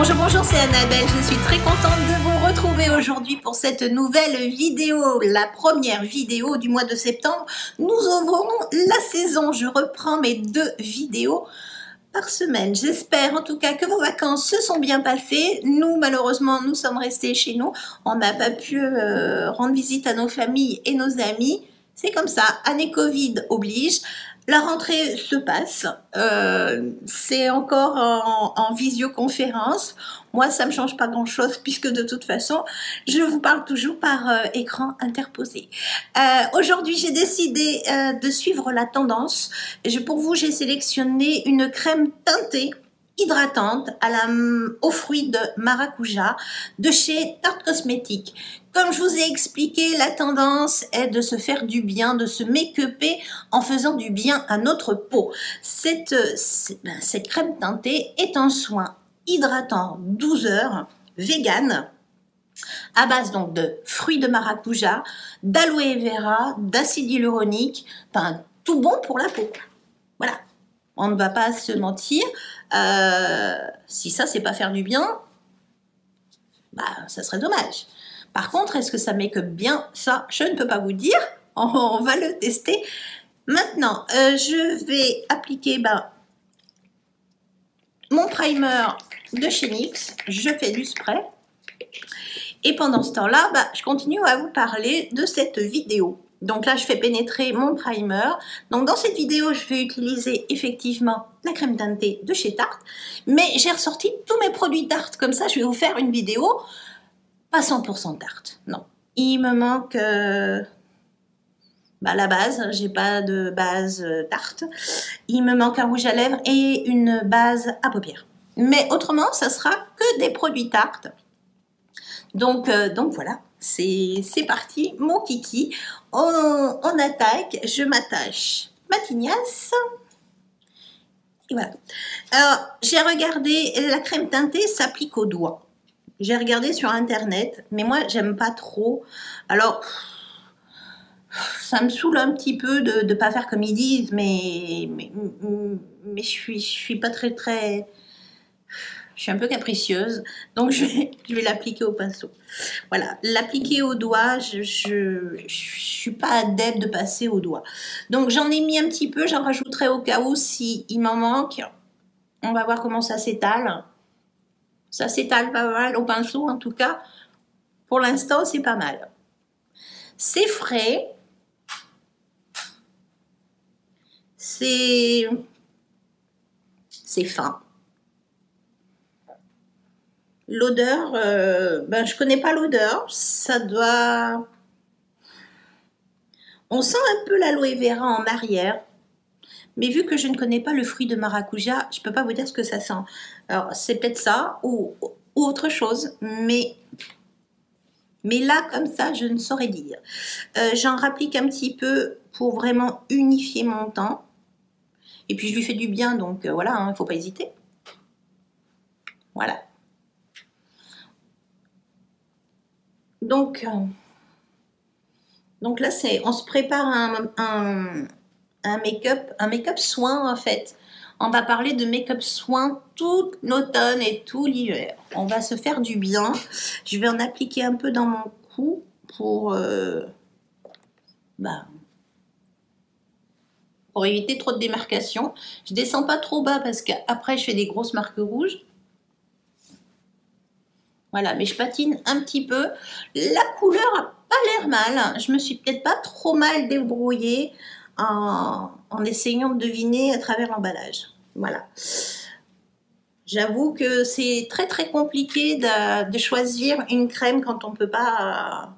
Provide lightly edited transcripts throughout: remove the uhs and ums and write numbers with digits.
Bonjour, bonjour, c'est Annabelle. Je suis très contente de vous retrouver aujourd'hui pour cette nouvelle vidéo, la première vidéo du mois de septembre. Nous ouvrons la saison. Je reprends mes 2 vidéos par semaine. J'espère en tout cas que vos vacances se sont bien passées. Nous, malheureusement, nous sommes restés chez nous. On n'a pas pu rendre visite à nos familles et nos amis. C'est comme ça, année Covid oblige. La rentrée se passe, c'est encore en visioconférence. Moi, ça ne me change pas grand-chose puisque de toute façon, je vous parle toujours par écran interposé. Aujourd'hui, j'ai décidé de suivre la tendance. Pour vous, j'ai sélectionné une crème teintée hydratante aux fruits de maracuja de chez Tarte Cosmétique. Comme je vous ai expliqué, la tendance est de se faire du bien, de se make-upper en faisant du bien à notre peau. Cette crème teintée est un soin hydratant 12 heures, vegan, à base donc de fruits de maracuja, d'aloe vera, d'acide hyaluronique, enfin tout bon pour la peau. Voilà, on ne va pas se mentir, si ça c'est pas faire du bien, bah ça serait dommage. Par contre, est-ce que ça make-up bien? Ça, je ne peux pas vous dire. On va le tester. Maintenant, je vais appliquer mon primer de chez NYX. Je fais du spray. Et pendant ce temps-là, je continue à vous parler de cette vidéo. Donc là, je fais pénétrer mon primer. Donc dans cette vidéo, je vais utiliser effectivement la crème teintée de chez Tarte. Mais j'ai ressorti tous mes produits Tarte. Comme ça, je vais vous faire une vidéo pas 100% Tarte, non. Il me manque la base, j'ai pas de base Tarte. Il me manque un rouge à lèvres et une base à paupières. Mais autrement, ça sera que des produits Tarte. Donc voilà, c'est parti, mon kiki. On attaque, je m'attache ma tignasse. Et voilà. Alors, j'ai regardé, la crème teintée s'applique aux doigts. J'ai regardé sur internet, mais moi j'aime pas trop. Alors, ça me saoule un petit peu de ne pas faire comme ils disent, mais je suis pas très... Je suis un peu capricieuse, donc je vais l'appliquer au pinceau. Voilà, l'appliquer au doigt, je suis pas adepte de passer au doigt. Donc j'en ai mis un petit peu, j'en rajouterai au cas où s'il m'en manque. On va voir comment ça s'étale. Ça s'étale pas mal au pinceau, en tout cas. Pour l'instant, c'est pas mal. C'est frais. C'est fin. L'odeur, je connais pas l'odeur. Ça doit... On sent un peu l'aloe vera en arrière. Mais vu que je ne connais pas le fruit de maracuja, je ne peux pas vous dire ce que ça sent. Alors, c'est peut-être ça ou autre chose, mais là, comme ça, je ne saurais dire. J'en rapplique un petit peu pour vraiment unifier mon teint. Et puis, je lui fais du bien, donc voilà, il ne faut pas hésiter. Voilà. Donc là, on se prépare un make-up soin en fait. On va parler de make-up soin tout l'automne et tout l'hiver. On va se faire du bien. Je vais en appliquer un peu dans mon cou pour éviter trop de démarcation. Je descends pas trop bas parce qu'après je fais des grosses marques rouges. Voilà, mais je patine un petit peu. La couleur a pas l'air mal. Je me suis peut-être pas trop mal débrouillée en essayant de deviner à travers l'emballage. Voilà. J'avoue que c'est très très compliqué de choisir une crème quand on ne peut pas...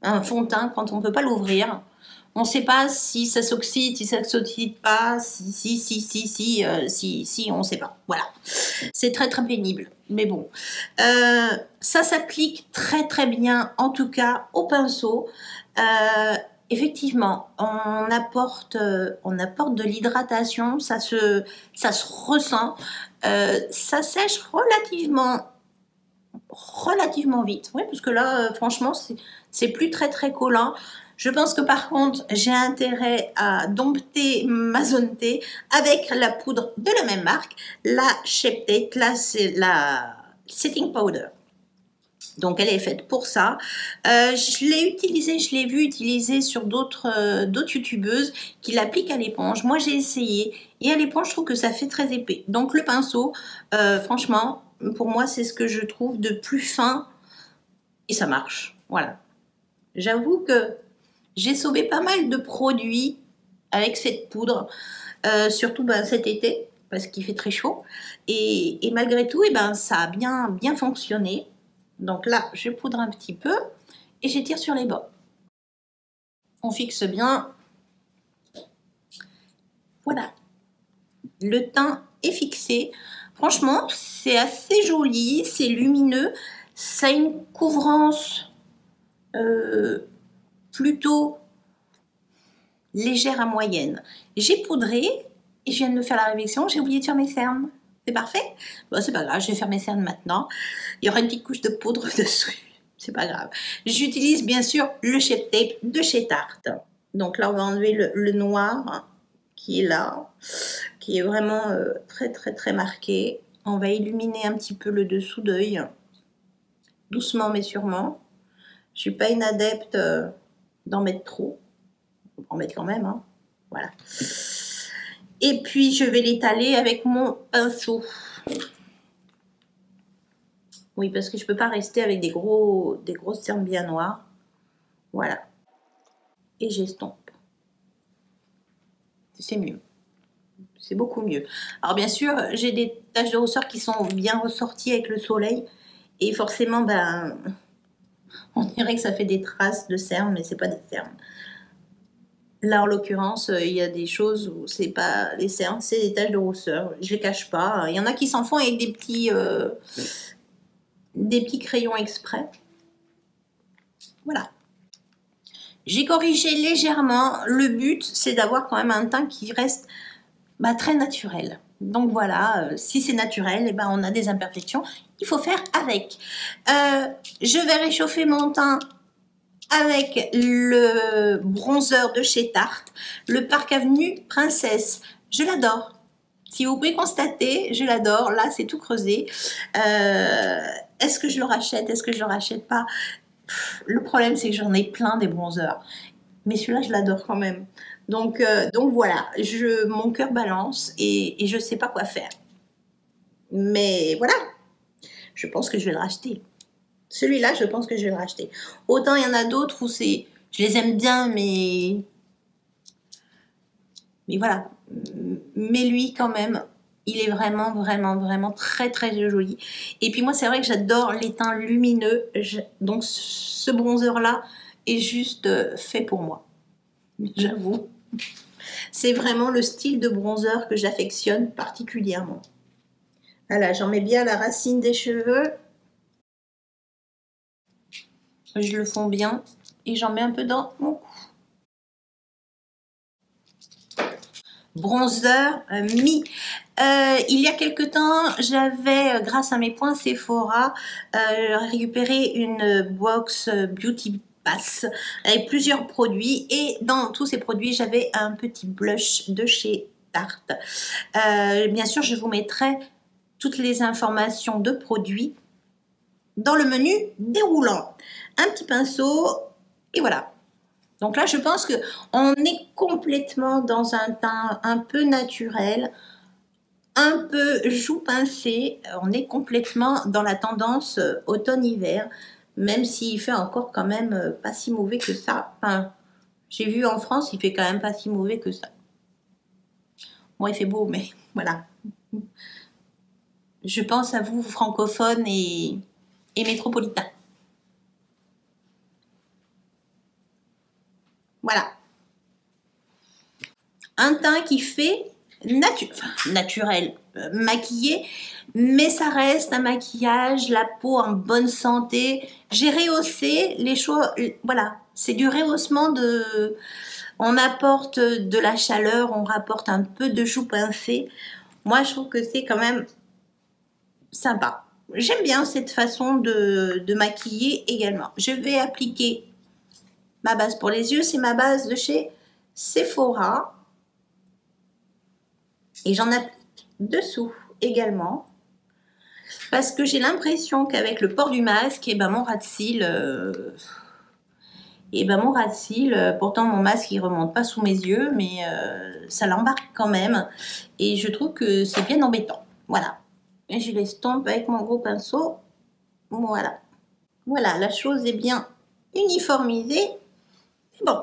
un fond de teint, quand on ne peut pas l'ouvrir. On ne sait pas si ça s'oxyde, si ça ne s'oxyde pas, si, on ne sait pas. Voilà. C'est très très pénible. Mais bon. Ça s'applique très très bien, en tout cas, au pinceau. Effectivement, on apporte de l'hydratation, ça se ressent, ça sèche relativement vite, oui, parce que là, franchement, c'est plus très très collant. Je pense que par contre, j'ai intérêt à dompter ma zone T avec la poudre de la même marque, la Shape Tape. Là, c'est la Setting Powder. Donc, elle est faite pour ça. Je l'ai utilisée, je l'ai vu utiliser sur d'autres youtubeuses qui l'appliquent à l'éponge. Moi, j'ai essayé et à l'éponge, je trouve que ça fait très épais. Donc, le pinceau, franchement, pour moi, c'est ce que je trouve de plus fin et ça marche. Voilà. J'avoue que j'ai sauvé pas mal de produits avec cette poudre, surtout cet été, parce qu'il fait très chaud. Et malgré tout, ça a bien fonctionné. Donc là, je poudre un petit peu et j'étire sur les bords. On fixe bien. Voilà. Le teint est fixé. Franchement, c'est assez joli, c'est lumineux. Ça a une couvrance plutôt légère à moyenne. J'ai poudré et je viens de me faire la réflexion, j'ai oublié de faire mes cernes. C'est parfait? Bon, c'est pas grave, je vais faire mes cernes maintenant. Il y aura une petite couche de poudre dessus. C'est pas grave. J'utilise bien sûr le Shape Tape de chez Tarte. Donc là, on va enlever le noir qui est là, qui est vraiment très marqué. On va illuminer un petit peu le dessous d'œil. Doucement mais sûrement. Je suis pas une adepte d'en mettre trop. On va en mettre quand même, hein. Voilà. Et puis, je vais l'étaler avec mon pinceau. Oui, parce que je ne peux pas rester avec des grosses cernes bien noires. Voilà. Et j'estompe. C'est mieux. C'est beaucoup mieux. Alors, bien sûr, j'ai des taches de rousseur qui sont bien ressorties avec le soleil. Et forcément, on dirait que ça fait des traces de cernes, mais ce n'est pas des cernes. Là, en l'occurrence, il y a des choses où c'est pas les cernes, c'est des taches de rousseur. Je les cache pas. Il y en a qui s'en font avec des petits crayons exprès. Voilà. J'ai corrigé légèrement. Le but, c'est d'avoir quand même un teint qui reste très naturel. Donc voilà, si c'est naturel, on a des imperfections. Il faut faire avec. Je vais réchauffer mon teint avec le bronzer de chez Tarte, le Park Avenue Princesse. Je l'adore. Si vous pouvez constater, je l'adore. Là, c'est tout creusé. Est-ce que je le rachète? Est-ce que je le rachète pas? Le problème, c'est que j'en ai plein des bronzers. Mais celui-là, je l'adore quand même. Donc voilà, mon cœur balance et je ne sais pas quoi faire. Mais voilà, je pense que je vais le racheter. Celui-là, je pense que je vais le racheter. Autant il y en a d'autres où je les aime bien, mais voilà. Mais lui, quand même, il est vraiment très joli. Et puis moi, c'est vrai que j'adore les teints lumineux. Donc ce bronzer-là est juste fait pour moi. J'avoue. C'est vraiment le style de bronzer que j'affectionne particulièrement. Voilà, j'en mets bien à la racine des cheveux. Je le fonds bien et j'en mets un peu dans mon cou. Bronzer Mi. Il y a quelque temps, j'avais, grâce à mes points Sephora, récupéré une box Beauty Pass avec plusieurs produits. Et dans tous ces produits, j'avais un petit blush de chez Tarte. Bien sûr, je vous mettrai toutes les informations de produits dans le menu déroulant. Un petit pinceau et voilà. Donc là, je pense qu'on est complètement dans un teint un peu naturel, un peu joue pincée. On est complètement dans la tendance automne-hiver, même s'il fait encore quand même pas si mauvais que ça. Enfin, j'ai vu en France, il fait quand même pas si mauvais que ça. Bon, il fait beau, mais voilà. Je pense à vous, francophones et métropolitains. Voilà. Un teint qui fait naturel, maquillé, mais ça reste un maquillage, la peau en bonne santé. J'ai rehaussé les choses, voilà, c'est du rehaussement on apporte de la chaleur, on rapporte un peu de joue pincée. Moi, je trouve que c'est quand même sympa. J'aime bien cette façon de maquiller également. Je vais appliquer Ma base pour les yeux, c'est ma base de chez Sephora. Et j'en applique dessous également. Parce que j'ai l'impression qu'avec le port du masque, et ben mon ras de cils, pourtant mon masque il remonte pas sous mes yeux, mais ça l'embarque quand même. Et je trouve que c'est bien embêtant. Voilà. Et je l'estompe avec mon gros pinceau. Voilà. Voilà, la chose est bien uniformisée. Bon.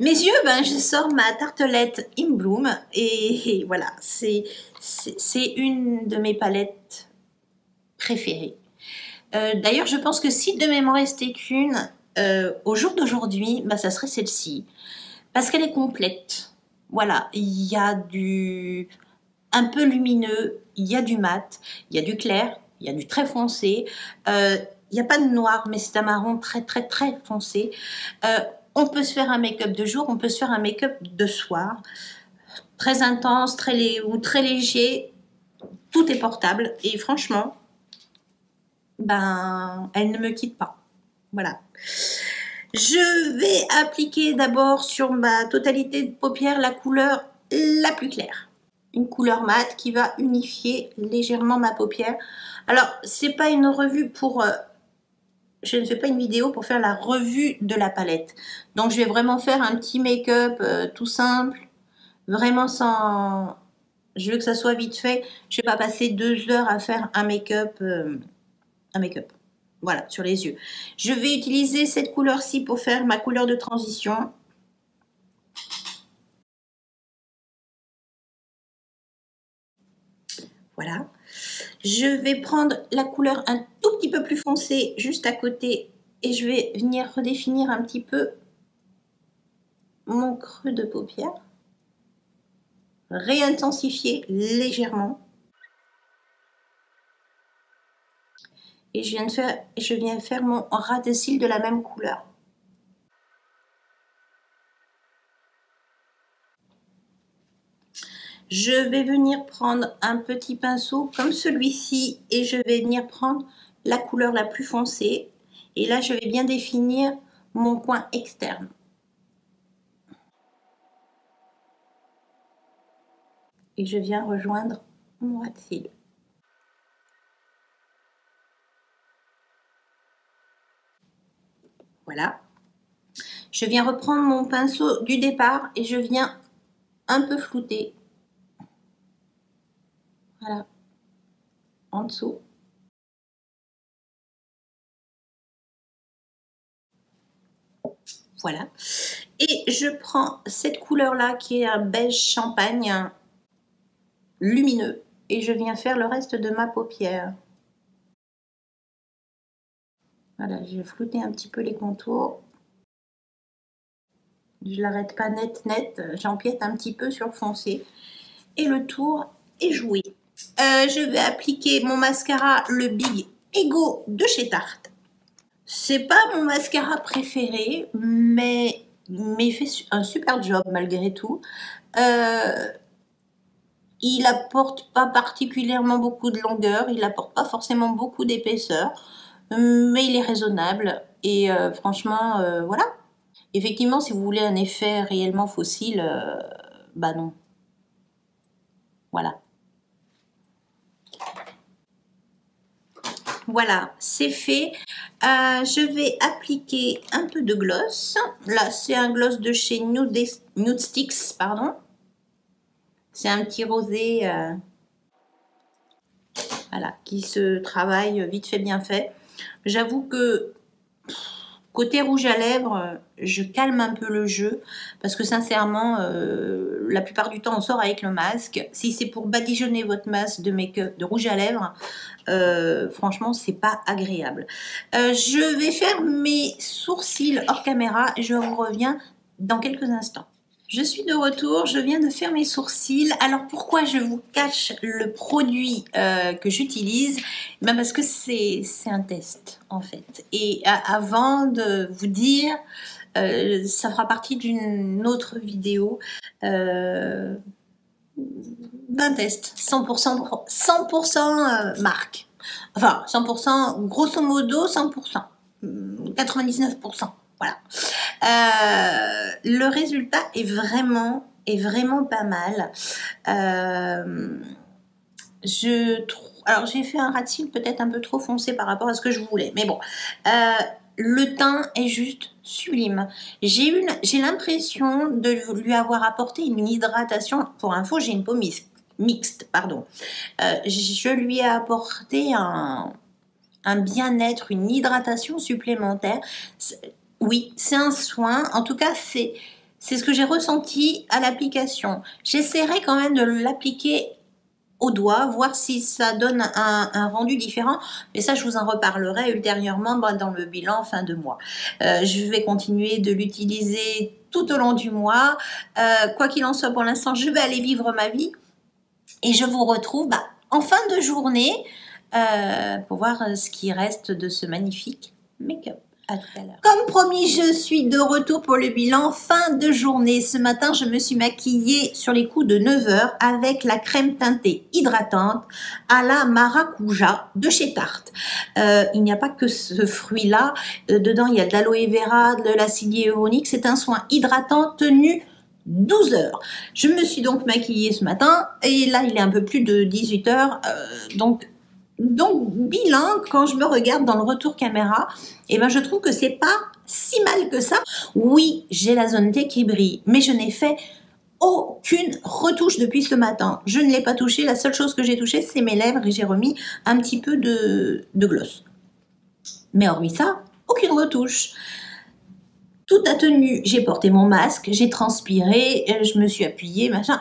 Mes yeux, ben, je sors ma tartelette In Bloom. Et voilà, c'est une de mes palettes préférées. D'ailleurs, je pense que si devait m'en rester qu'une, au jour d'aujourd'hui, bah, ça serait celle-ci. Parce qu'elle est complète. Voilà, il y a du un peu lumineux, il y a du mat, il y a du clair, il y a du très foncé. Il n'y a pas de noir, mais c'est un marron très très très foncé. On peut se faire un make-up de jour, on peut se faire un make-up de soir. Très intense, ou très léger. Tout est portable. Et franchement, ben, elle ne me quitte pas. Voilà. Je vais appliquer d'abord sur ma totalité de paupières la couleur la plus claire. Une couleur mate qui va unifier légèrement ma paupière. Alors, c'est pas une revue pour... je ne fais pas une vidéo pour faire la revue de la palette. Donc, je vais vraiment faire un petit make-up tout simple. Vraiment sans... Je veux que ça soit vite fait. Je ne vais pas passer 2 heures à faire un make-up. Voilà, sur les yeux. Je vais utiliser cette couleur-ci pour faire ma couleur de transition. Voilà. Je vais prendre la couleur un tout petit peu plus foncée juste à côté et je vais venir redéfinir un petit peu mon creux de paupière. Réintensifier légèrement. Et je viens faire mon ras de cils de la même couleur. Je vais venir prendre un petit pinceau comme celui-ci et je vais venir prendre la couleur la plus foncée. Et là, je vais bien définir mon coin externe. Et je viens rejoindre mon ras de cils. Voilà. Je viens reprendre mon pinceau du départ et je viens un peu flouter. Voilà. En dessous. Voilà. Et je prends cette couleur-là qui est un beige champagne lumineux et je viens faire le reste de ma paupière. Voilà, je vais flouter un petit peu les contours. Je l'arrête pas net, j'empiète un petit peu sur le foncé. Et le tour est joué. Je vais appliquer mon mascara, le Big Ego de chez Tarte. C'est pas mon mascara préféré, mais il fait un super job malgré tout. Il apporte pas particulièrement beaucoup de longueur, il apporte pas forcément beaucoup d'épaisseur, mais il est raisonnable et franchement, voilà. Effectivement, si vous voulez un effet réellement fossile, bah non. Voilà. Voilà, c'est fait. Je vais appliquer un peu de gloss. Là, c'est un gloss de chez Nude Sticks, pardon. C'est un petit rosé, voilà, qui se travaille vite fait, bien fait. J'avoue que côté rouge à lèvres, je calme un peu le jeu parce que sincèrement, la plupart du temps, on sort avec le masque. Si c'est pour badigeonner votre masque de make-up, de rouge à lèvres, franchement, c'est pas agréable. Je vais faire mes sourcils hors caméra et je vous reviens dans quelques instants. Je suis de retour, je viens de faire mes sourcils. Alors pourquoi je vous cache le produit que j'utilise? Ben parce que c'est un test en fait. Et avant de vous dire, ça fera partie d'une autre vidéo d'un test 100% marque. Enfin 100%, grosso modo 100%, 99%. Voilà. Le résultat est vraiment pas mal. Alors j'ai fait un ras de cils peut-être un peu trop foncé par rapport à ce que je voulais, mais bon. Le teint est juste sublime. J'ai l'impression de lui avoir apporté une hydratation. Pour info, j'ai une peau mixte, pardon. Je lui ai apporté un bien-être, une hydratation supplémentaire. Oui, c'est un soin. En tout cas, c'est ce que j'ai ressenti à l'application. J'essaierai quand même de l'appliquer au doigt, voir si ça donne un rendu différent, mais ça je vous en reparlerai ultérieurement dans le bilan fin de mois. Je vais continuer de l'utiliser tout au long du mois. Quoi qu'il en soit, pour l'instant, je vais aller vivre ma vie et je vous retrouve en fin de journée pour voir ce qui reste de ce magnifique make-up. À tout à l'heure. Comme promis, je suis de retour pour le bilan fin de journée. Ce matin, je me suis maquillée sur les coups de 9 h avec la crème teintée hydratante à la maracuja de chez Tarte. Il n'y a pas que ce fruit-là. Dedans, il y a de l'aloe vera, de l'acide hyaluronique. C'est un soin hydratant tenu 12 heures. Je me suis donc maquillée ce matin et là, il est un peu plus de 18 h. Donc, bilan, quand je me regarde dans le retour caméra, je trouve que c'est pas si mal que ça. Oui, j'ai la zone T qui brille, mais je n'ai fait aucune retouche depuis ce matin. Je ne l'ai pas touché. La seule chose que j'ai touchée, c'est mes lèvres et j'ai remis un petit peu de gloss. Mais hormis ça, aucune retouche. Tout a tenu. J'ai porté mon masque, j'ai transpiré, je me suis appuyée, machin.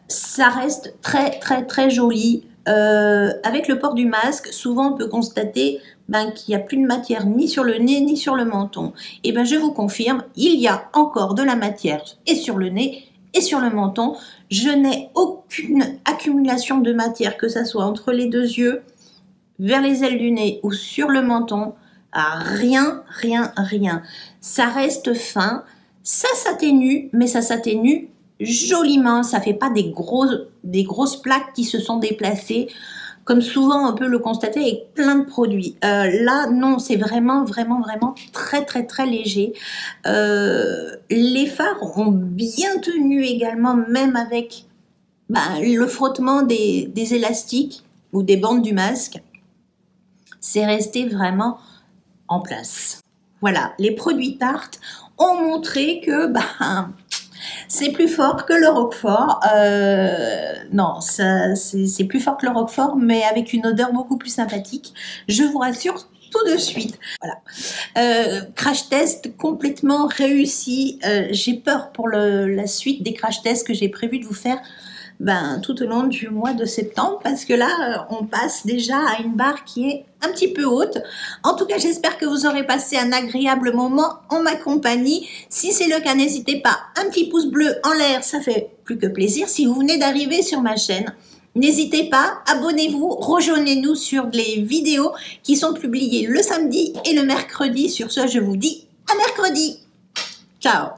Ça reste très joli. Avec le port du masque, souvent on peut constater qu'il n'y a plus de matière ni sur le nez ni sur le menton. Et je vous confirme, il y a encore de la matière et sur le nez et sur le menton. Je n'ai aucune accumulation de matière, que ça soit entre les deux yeux, vers les ailes du nez ou sur le menton. Rien. Ça reste fin, ça s'atténue, mais ça s'atténue joliment. Ça fait pas des grosses plaques qui se sont déplacées, comme souvent on peut le constater avec plein de produits. Là, non, c'est vraiment très léger. Les fards ont bien tenu également, même avec le frottement des élastiques ou des bandes du masque. C'est resté vraiment en place. Voilà, les produits Tarte ont montré que c'est plus fort que le Roquefort. Non, c'est plus fort que le Roquefort, mais avec une odeur beaucoup plus sympathique. Je vous rassure tout de suite. Voilà. Crash test complètement réussi. J'ai peur pour la suite des crash tests que j'ai prévu de vous faire tout au long du mois de septembre, parce que là on passe déjà à une barre qui est un petit peu haute. En tout cas, j'espère que vous aurez passé un agréable moment en ma compagnie. Si c'est le cas, n'hésitez pas, un petit pouce bleu en l'air, ça fait plus que plaisir. Si vous venez d'arriver sur ma chaîne, n'hésitez pas, abonnez-vous, rejoignez-nous sur les vidéos qui sont publiées le samedi et le mercredi. Sur ce, je vous dis à mercredi. Ciao.